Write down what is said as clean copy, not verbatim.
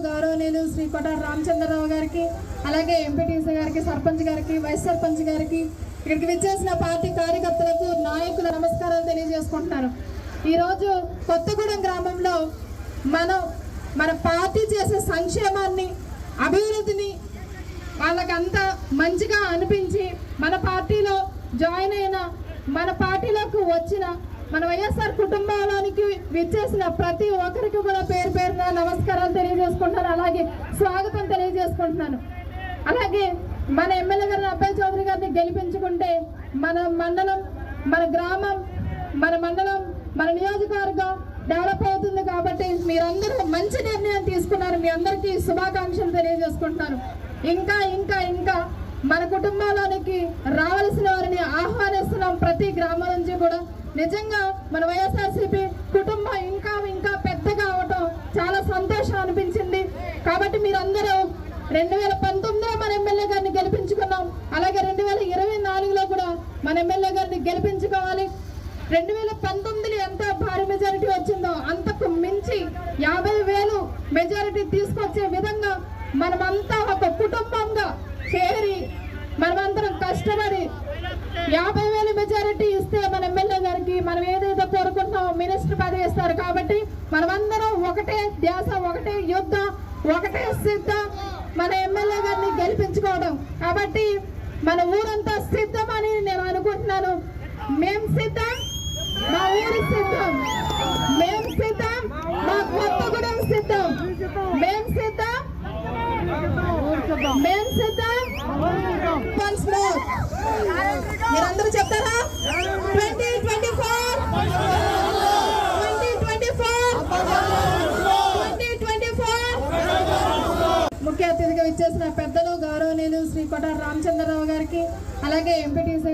గౌరవనీయులు శ్రీ కొటారి రామచంద్రరావు గారికి, అలాగే ఎంపీటీసీ గారికి, సర్పంచ్ గారికి, వైస్ సర్పంచ్ గారికి, ఇక్కడికి విచ్చేసిన పార్టీ కార్యకర్తలకు, నాయకుల నమస్కారాలు తెలియజేసుకుంటున్నాను. ఈరోజు కొత్తగూడెం గ్రామంలో మన పార్టీ చేసే సంక్షేమాన్ని, అభివృద్ధిని వాళ్ళకంతా మంచిగా అనిపించి మన పార్టీలో జాయిన్ అయిన, మన పార్టీలోకి వచ్చిన మన వైఎస్ఆర్ కుటుంబానికి విచ్చేసిన ప్రతి ఒక్కరికి కూడా పేరు పేరున నమస్కారాలు తెలియజేసుకుంటున్నాను, అలాగే స్వాగతం తెలియజేసుకుంటున్నాను. అలాగే మన ఎమ్మెల్యే గారిని అబ్బాయి చౌదరి గారిని గెలిపించుకుంటే మన మండలం, మన గ్రామం, మన మండలం, మన నియోజకవర్గం డెవలప్ అవుతుంది. కాబట్టి మీరందరూ మంచి నిర్ణయం తీసుకున్నారు. మీ అందరికీ శుభాకాంక్షలు తెలియజేసుకుంటున్నాను. ఇంకా ఇంకా ఇంకా మన కుటుంబాలకి రావాల్సిన వారిని ఆహ్వానిస్తున్నాం ప్రతి గ్రామం నుంచి కూడా. నిజంగా మన వైఎస్ఆర్సీపీ కుటుంబం ఇంకా ఇంకా పెద్దగా అవటం చాలా సంతోషం అనిపించింది. కాబట్టి మీరందరూ 2019లో మన ఎమ్మెల్యే గారిని గెలిపించుకున్నాం, అలాగే 2024లో కూడా మన ఎమ్మెల్యే గారిని గెలిపించుకోవాలి. 2019లో ఎంత భారీ మెజారిటీ వచ్చిందో అంతకు మించి 50,000 మెజారిటీ తీసుకొచ్చే విధంగా మనమంతా ఒక కుటుంబంగా చేరి మనమందరం కష్టపడి 50,000 మెజారిటీ ఇస్తే మన ఎమ్మెల్యే గారికి మనం ఏదైతే కోరుకుంటున్నామో మినిస్టర్ పదవి ఇస్తారు. కాబట్టి మనమందరం ఒకటే ధ్యాస, ఒకటే యుద్ధం, ఒకటే సిద్ధం మన ఎమ్మెల్యే గారిని గెలిపించుకోవడం. కాబట్టి మన ఊరంతా సిద్ధమని నేను అనుకుంటున్నాను. మేం సిద్ధం, మా ఊరి సిద్ధం, మేం సిద్ధం, మా కొత్తగూడెం సిద్ధం, మేం సిద్ధం, మేం సిద్ధం. మీరందరూ చెప్తారా? 2024 ముఖ్య అతిథిగా ఇచ్చేసిన పెద్దలు గౌరవనీయులు శ్రీ కొటారి రామచంద్రరావు గారికి, అలాగే ఎంపీటీసీ